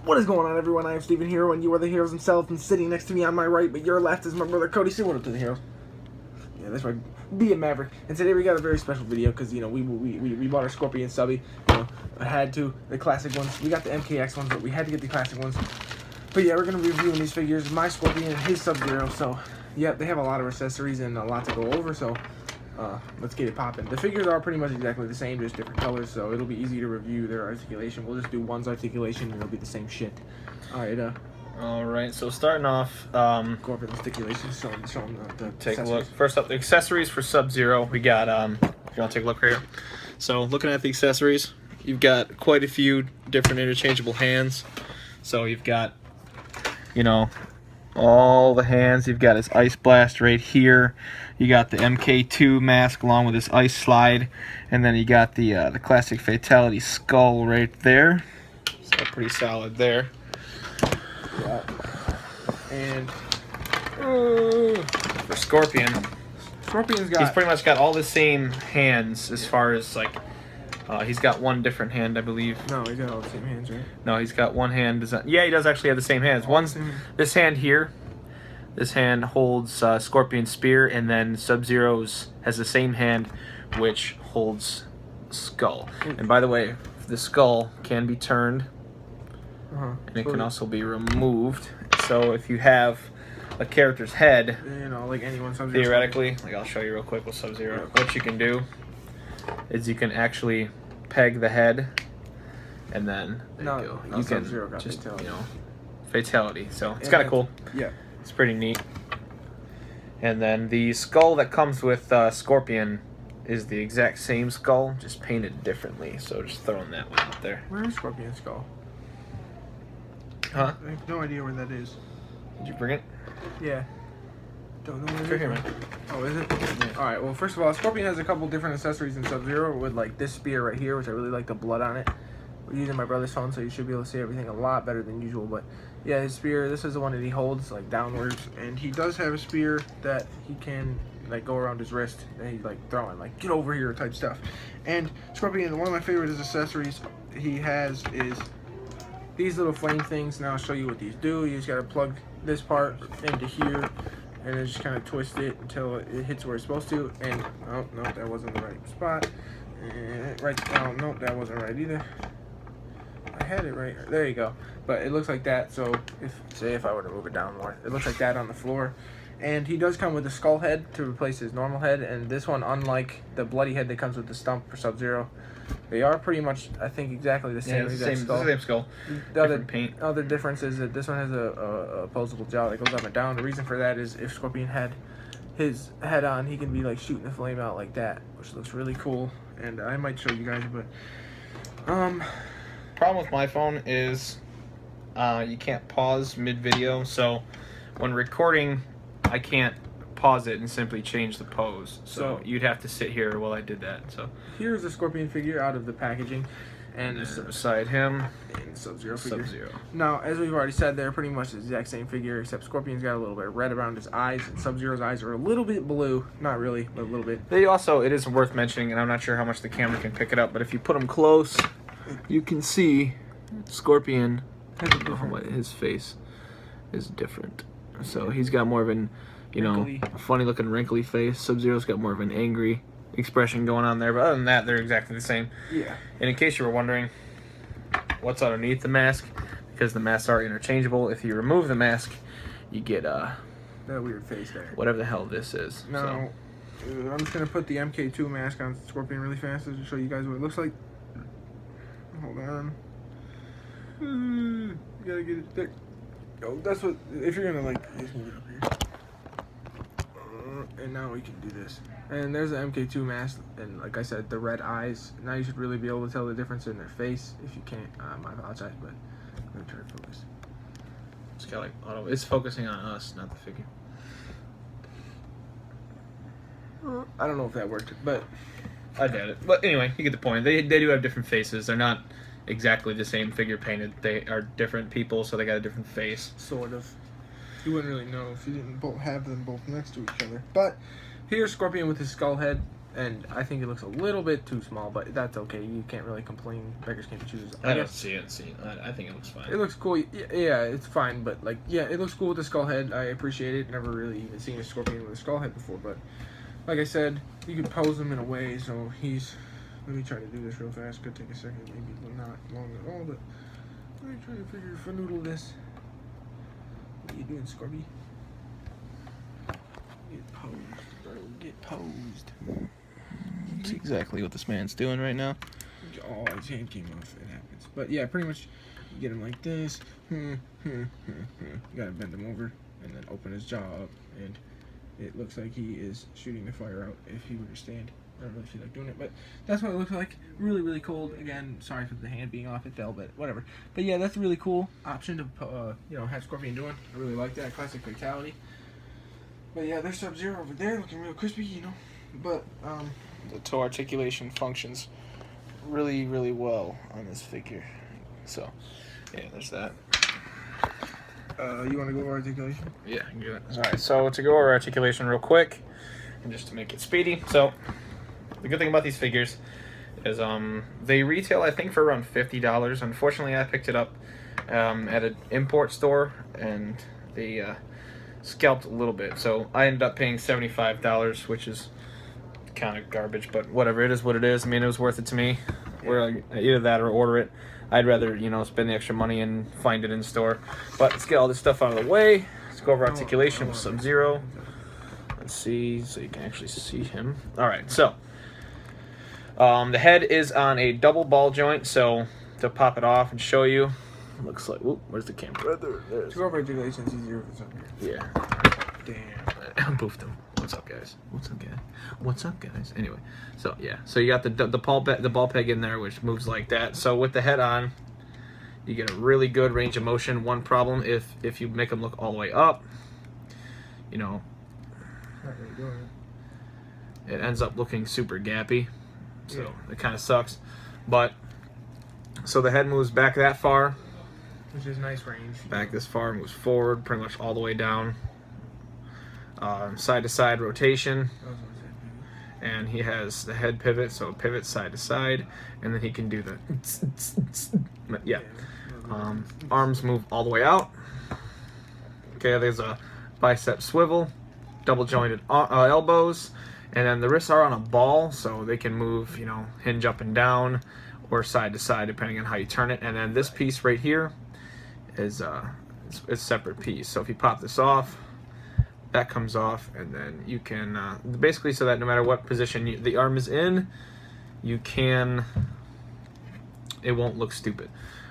What is going on, everyone? I am Steven Hero, and you are the heroes themselves, and sitting next to me on my right, but your left, is my brother Cody. Say what up to the heroes. Yeah, that's right. Be a Maverick. And today we got a very special video, because, you know, we bought our Scorpion subby. You know, I had to. The classic ones. We got the MKX ones, but we had to get the classic ones. But yeah, we're going to be reviewing these figures. My Scorpion and his Sub-Zero. So, yeah, they have a lot of accessories and a lot to go over, so let's get it popping. The figures are pretty much exactly the same, just different colors, so it'll be easy to review their articulation. We'll just do one's articulation, and it'll be the same shit. Alright, so starting off, go over the articulation, show them the take a look. First up, the accessories for Sub-Zero. We got, if you want to take a look right here. So, looking at the accessories, you've got quite a few different interchangeable hands. So, you've got, you know, all the hands. You've got his Ice Blast right here. You got the MK2 mask along with his Ice Slide. And then you got the classic Fatality skull right there. So, pretty solid there. Yeah. And for Scorpion's he's pretty much got all the same hands as far as like he's got one different hand, I believe. No, he's got all the same hands, right? No, he's got one hand. Yeah, he does actually have the same hands. One's this hand here. This hand holds Scorpion's spear, and then Sub-Zero's has the same hand, which holds Skull. And by the way, the skull can be turned. And it can also be removed. So if you have a character's head, you know, like anyone, theoretically, like I'll show you real quick with Sub-Zero. What you can do is you can actually peg the head, and then you can just fatality. Fatality. So it's kind of cool. Yeah, it's pretty neat. And then the skull that comes with Scorpion is the exact same skull, just painted differently. So just throwing that one out there. Where is Scorpion's skull? Huh? I have no idea where that is. Did you bring it? Yeah. Don't know where it is. Here, man. Oh, is it? Yeah. Alright, well, first of all, Scorpion has a couple different accessories in Sub-Zero with, like, this spear right here, which I really like the blood on it. We're using my brother's phone, so you should be able to see everything a lot better than usual. But, yeah, his spear, this is the one that he holds, like, downwards. And he does have a spear that he can, like, go around his wrist. And he's, like, throwing, like, get over here type stuff. And Scorpion, one of my favorite accessories he has is these little flame things. Now I'll show you what these do. You just gotta plug this part into here, and then just kind of twist it until it hits where it's supposed to. And oh no, that wasn't the right spot. And nope, that wasn't right either. I had it right. There you go. But it looks like that. So if I were to move it down more, it looks like that on the floor. And he does come with a skull head to replace his normal head. And this one, unlike the bloody head that comes with the stump for Sub-Zero, they are pretty much, I think, exactly the same. Yeah, same skull. The other difference is that this one has a opposable jaw that goes up and down. The reason for that is if Scorpion had his head on, he can be like shooting the flame out like that, which looks really cool. And I might show you guys, but problem with my phone is you can't pause mid-video, so when recording, I can't pause it and simply change the pose. So you'd have to sit here while I did that. So here's the Scorpion figure out of the packaging, and beside him, and Sub-Zero figure. Sub-Zero. Now, as we've already said, they're pretty much the exact same figure, except Scorpion's got a little bit of red around his eyes, and Sub-Zero's eyes are a little bit blue. Not really, but a little bit. They also, it is worth mentioning, and I'm not sure how much the camera can pick it up, but if you put them close, you can see Scorpion, his face is different. So he's got more of an, a funny looking wrinkly face. Sub-Zero's got more of an angry expression going on there, but other than that, they're exactly the same. Yeah. And in case you were wondering what's underneath the mask, because the masks are interchangeable, if you remove the mask, you get that weird face there. Whatever the hell this is. Now, I'm just gonna put the MK2 mask on Scorpion really fast to show you guys what it looks like. Hold on. You gotta get it thick. Oh, that's what, if you're gonna like, just move it up here. And now we can do this. And there's the MK2 mask, and like I said, the red eyes. Now you should really be able to tell the difference in their face. If you can't, I apologize, but I'm gonna try to focus. It's got like auto. It's focusing on us, not the figure. I don't know if that worked, but I doubt it. But anyway, you get the point. They do have different faces. They're not exactly the same figure painted. They are different people, so they got a different face. Sort of. You wouldn't really know if you didn't have them both next to each other. But here's Scorpion with his skull head. and I think it looks a little bit too small, but that's okay. You can't really complain. Beggars can't be choosers. I don't see it. I think it looks fine. It looks cool. Yeah, it's fine, but like, yeah, it looks cool with the skull head. I appreciate it. Never really even seen a scorpion with a skull head before, but like I said, you can pose him in a way. So he's. Let me try to do this real fast. Could take a second, maybe not long at all, but let me try to figure this. What are you doing, Scorby? Get posed, bro. Get posed. That's exactly what this man's doing right now. Oh, his hand came off. It happens. But yeah, pretty much you get him like this. You gotta bend him over and then open his jaw up. And it looks like he is shooting the fire out if he were to stand. I don't really feel like doing it, but that's what it looks like. Really, really cold. Again, sorry for the hand being off. It fell, but whatever. But yeah, that's a really cool option to, have Scorpion doing. I really like that. Classic Fatality. But yeah, there's Sub-Zero over there looking real crispy, But, the toe articulation functions really, really well on this figure. So, yeah, there's that. You want to go over articulation? Yeah, I can do that. Alright, so to go over articulation real quick, and just to make it speedy. So, the good thing about these figures is they retail, I think, for around $50. Unfortunately, I picked it up at an import store, and they scalped a little bit. So I ended up paying $75, which is kind of garbage, but whatever. It is what it is. I mean, it was worth it to me. Where either that or order it. I'd rather, spend the extra money and find it in store. But let's get all this stuff out of the way. Let's go over articulation with Sub-Zero. Let's see, so you can actually see him. All right, so the head is on a double ball joint. So to pop it off and show you, it looks like. Whoop, where's the camera? To go over articulation, it's easier if it's up here. Yeah. Damn. I boofed him. What's up, guys? What's up, guys? What's up, guys? Anyway, so yeah, so you got the ball peg in there, which moves like that. So with the head on, you get a really good range of motion. One problem if you make them look all the way up, Not really doing it ends up looking super gappy. So it kind of sucks. But so the head moves back that far, which is nice range. back this far, moves forward pretty much all the way down. Side to side rotation, and he has the head pivot, so pivot side to side, and then he can do the arms move all the way out. Okay, there's a bicep swivel, double jointed elbows, and then the wrists are on a ball, so they can move, hinge up and down or side to side depending on how you turn it. And then this piece right here is it's a separate piece. So if you pop this off, that comes off, and then you can basically, so that no matter what position the arm is in, it won't look stupid.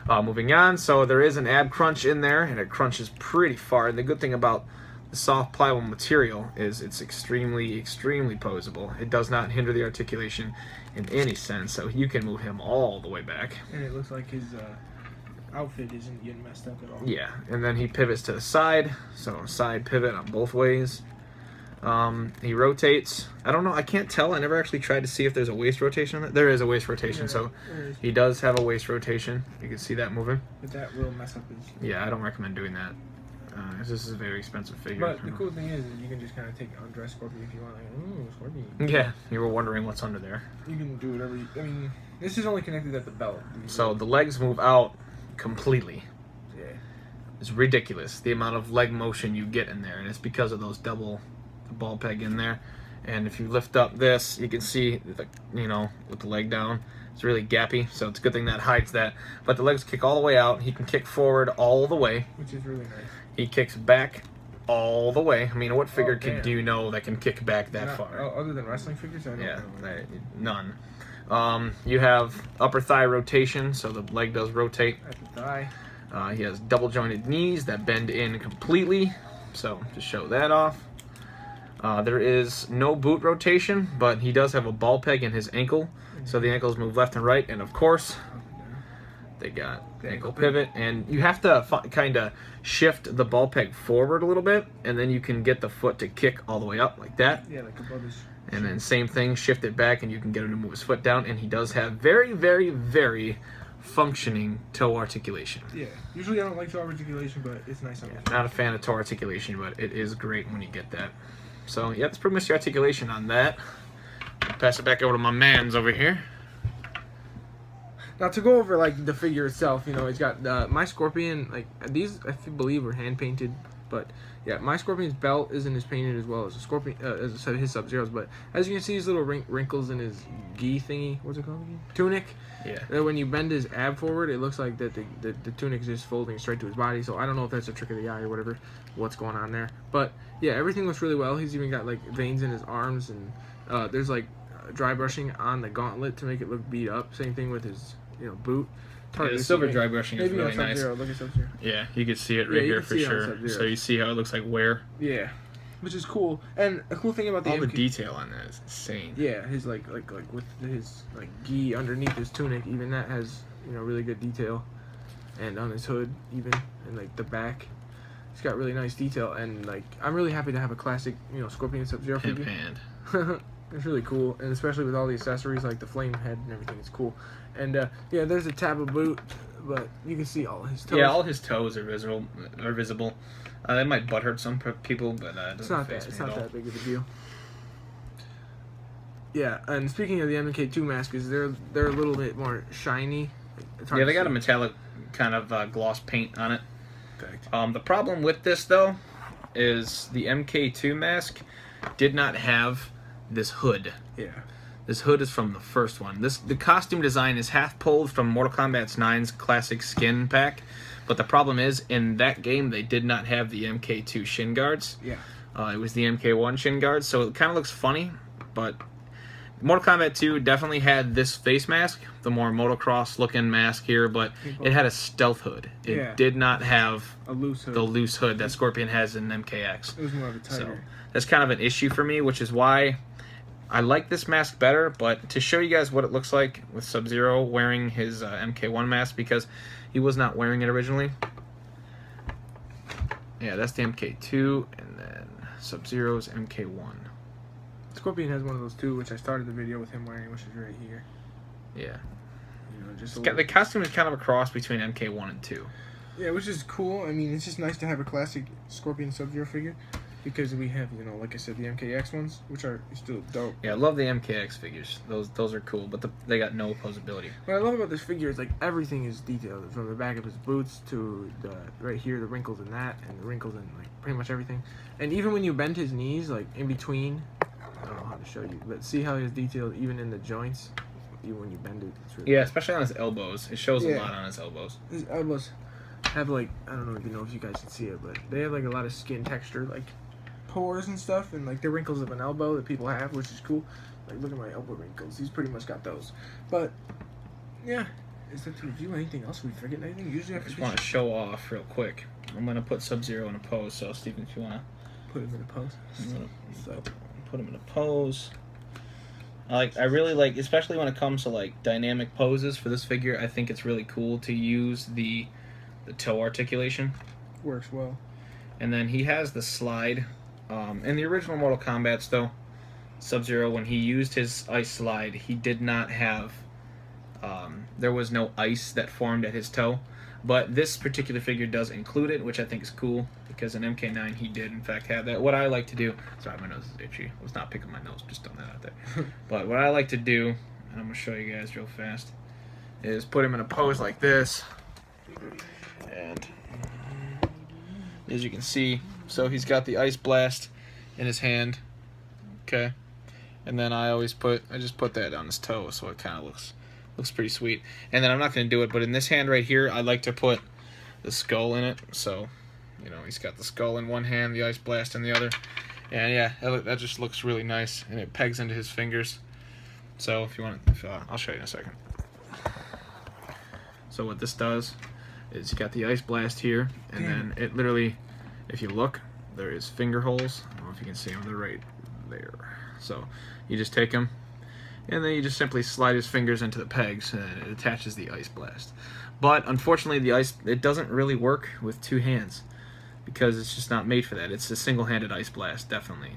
Moving on, so there is an ab crunch in there, and it crunches pretty far. And the good thing about the soft pliable material is it's extremely, extremely posable. It does not hinder the articulation in any sense, so you can move him all the way back. And it looks like his outfit isn't getting messed up at all. Yeah, and then he pivots to the side, so side pivot on both ways. He rotates. I don't know, I can't tell. I never actually tried to see if there's a waist rotation on it. There is a waist rotation, so he does have a waist rotation. You can see that moving. But that will mess up his... Yeah, I don't recommend doing that. This is a very expensive figure. But the cool thing is you can just kind of take undress Scorpion if you want. Like, ooh, Scorpion. Yeah, you were wondering what's under there. You can do whatever this is only connected at the belt. So the legs move out completely. Yeah. It's ridiculous the amount of leg motion you get in there, and it's because of those double ball peg in there. And if you lift up this, you can see with the leg down, it's really gappy, so it's a good thing that hides that. But the legs kick all the way out. He can kick forward all the way, which is really nice. He kicks back all the way. I mean, what figure do you know that can kick back that far? Other than wrestling figures, I don't know. None. You have upper thigh rotation, so the leg does rotate. At the thigh. He has double jointed knees that bend in completely, so to show that off. There is no boot rotation, but he does have a ball peg in his ankle, so the ankles move left and right, and of course, they got ankle pivot, and you have to kind of shift the ball peg forward a little bit, and then you can get the foot to kick all the way up like that. Yeah, like above his... And then same thing, shift it back, and you can get him to move his foot down, and he does have very, very, very functioning toe articulation. Yeah, usually I don't like toe articulation, but it's nice on it. Not a fan of toe articulation, but it is great when you get that. So yeah, that's pretty much the articulation on that. Pass it back over to my man's over here. Now to go over like the figure itself, you know, he's got my Scorpion. Like these, I believe, were hand painted, but yeah, my Scorpion's belt isn't as painted as well as a Scorpion, as his Sub-Zero's. But as you can see, his little wrinkles in his gi thingy. What's it called again? Tunic. Yeah. That when you bend his ab forward, it looks like that the tunic is just folding straight to his body. So I don't know if that's a trick of the eye or whatever, what's going on there. But yeah, everything looks really well. He's even got like veins in his arms, and there's like dry brushing on the gauntlet to make it look beat up. Same thing with his boot. Yeah, the silver dry brushing is really nice. Look at Sub-Zero. Yeah, you can see it right here for sure. So you see how it looks like wear. Yeah, which is cool. And a cool thing about all the detail on that is insane. Yeah, his like with his like gi underneath his tunic, even that has really good detail, and on his hood even, and like the back, it's got really nice detail. And like I'm really happy to have a classic Scorpion Sub-Zero figure. It's really cool, and especially with all the accessories like the flame head and everything, it's cool. And yeah, there's a tab of boot, but you can see all his toes. Yeah, all his toes are visible. That might butthurt some people, but it's not that big of a deal. Yeah, and speaking of the MK2 masks, they're a little bit more shiny. Yeah, they got a metallic kind of gloss paint on it. Correct. The problem with this though is the MK2 mask did not have this hood. Yeah. This hood is from the first one. The costume design is half pulled from Mortal Kombat 9's classic skin pack, but the problem is in that game they did not have the MK2 shin guards. Yeah. It was the MK1 shin guards, so it kind of looks funny, but Mortal Kombat 2 definitely had this face mask, the more motocross looking mask here, but it had a stealth hood. It did not have a loose hood. The loose hood that Scorpion has in MKX. It was more of a tighter. So that's kind of an issue for me, which is why I like this mask better. But to show you guys what it looks like with Sub-Zero wearing his MK1 mask, because he was not wearing it originally. Yeah, that's the MK2, and then Sub-Zero's MK1. Scorpion has one of those too, which I started the video with him wearing, which is right here. Yeah. Just the costume is kind of a cross between MK1 and 2. Yeah, which is cool. I mean, it's just nice to have a classic Scorpion Sub-Zero figure, because we have, like I said, the MKX ones, which are still dope. Yeah, I love the MKX figures. Those are cool, but they got no opposability. What I love about this figure is like everything is detailed, from the back of his boots to the right here, the wrinkles in that, and the wrinkles in like pretty much everything. And even when you bend his knees, like in between, I don't know how to show you, but see how he's detailed even in the joints. Even when you bend it, it's really cool. Especially on his elbows. It shows a lot on his elbows. His elbows have like, I don't know if you guys can see it, but they have like a lot of skin texture, like pores and stuff, and like the wrinkles of an elbow that people have, which is cool. Like look at my elbow wrinkles. He's pretty much got those. But yeah, is that to review anything else? We forget anything? Usually I just want to show off real quick. I'm gonna put Sub-Zero in a pose. So Stephen, if you wanna put him in a pose, put him in a pose. I really like, especially when it comes to like dynamic poses for this figure. I think it's really cool to use the toe articulation. Works well. And then he has the slide. In the original Mortal Kombat, though, Sub-Zero, when he used his ice slide, he did not have. There was no ice that formed at his toe. But this particular figure does include it, which I think is cool, because in MK9 he did in fact have that. What I like to do, sorry, my nose is itchy. I was not picking my nose, just throwing that out there. But what I like to do, and I'm gonna show you guys real fast, is put him in a pose like this, and as you can see, so he's got the ice blast in his hand, okay, and then I just put that on his toe, so it kind of looks pretty sweet. And then I'm not going to do it, but in this hand right here, I like to put the skull in it. So, he's got the skull in one hand, the ice blast in the other. And yeah, that just looks really nice, and it pegs into his fingers. So if you want, I'll show you in a second. So what this does is you got the ice blast here, and then it literally, if you look, there is finger holes. I don't know if you can see them, they're right there. So you just take them, and then you just simply slide his fingers into the pegs, and it attaches the ice blast. But unfortunately, it doesn't really work with two hands, because it's just not made for that. It's a single-handed ice blast, definitely.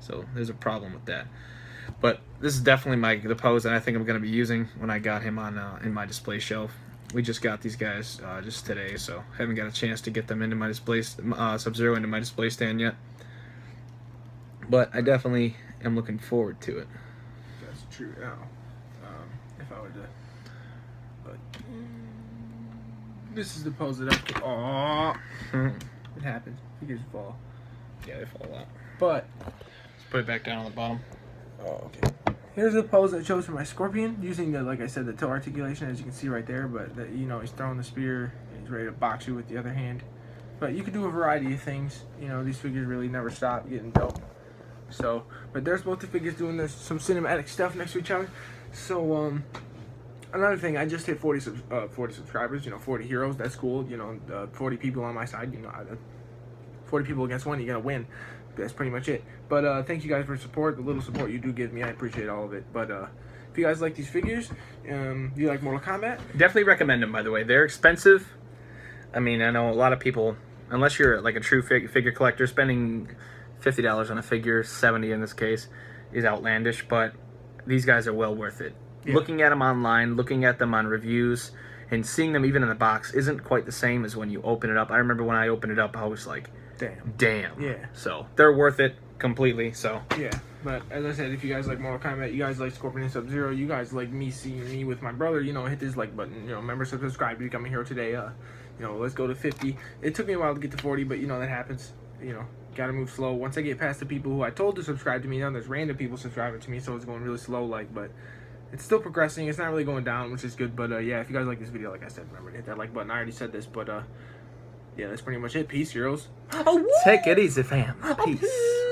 So there's a problem with that. But this is definitely the pose that I think I'm going to be using when I got him on in my display shelf. We just got these guys just today, so haven't got a chance to get them into my display Sub-Zero into my display stand yet. But I definitely am looking forward to it. true now. If I were to, but this is the pose that I could. It happens. Figures fall. Yeah, they fall a lot. But Let's put it back down on the bottom. oh, okay. Here's the pose I chose for my scorpion, using the, like I said, the toe articulation, as you can see right there. But the, you know, he's throwing the spear. He's ready to box you with the other hand. But you can do a variety of things. You know, these figures really never stop getting dope. So, but there's both the figures doing some cinematic stuff next to each other. So, another thing, I just hit 40 subscribers. You know, 40 heroes. That's cool. You know, 40 people on my side. You know, 40 people against one, you gotta win. That's pretty much it. But thank you guys for support. The little support you do give me, I appreciate all of it. But if you guys like these figures, you like Mortal Kombat, definitely recommend them. By the way, they're expensive. I mean, I know a lot of people, unless you're like a true figure collector, spending $50 on a figure, 70 in this case, is outlandish. But these guys are well worth it. Yeah. Looking at them online, looking at them on reviews, and seeing them even in the box isn't quite the same as when you open it up. I remember when I opened it up, I was like, damn. Yeah. So they're worth it completely. So yeah. But as I said, if you guys like Mortal Kombat, you guys like Scorpion and Sub-Zero, you guys like me seeing me with my brother, you know, hit this like button, you know, remember, subscribe, become a hero today. You know, let's go to 50. It took me a while to get to 40, but you know that happens. You know, gotta move slow. Once I get past the people who I told to subscribe to me, now there's random people subscribing to me, so it's going really slow, like, but it's still progressing. It's not really going down, which is good. But yeah, if you guys like this video, like I said, remember to hit that like button. I already said this, but yeah, that's pretty much it. Peace, heroes. Take it easy, fam. Peace.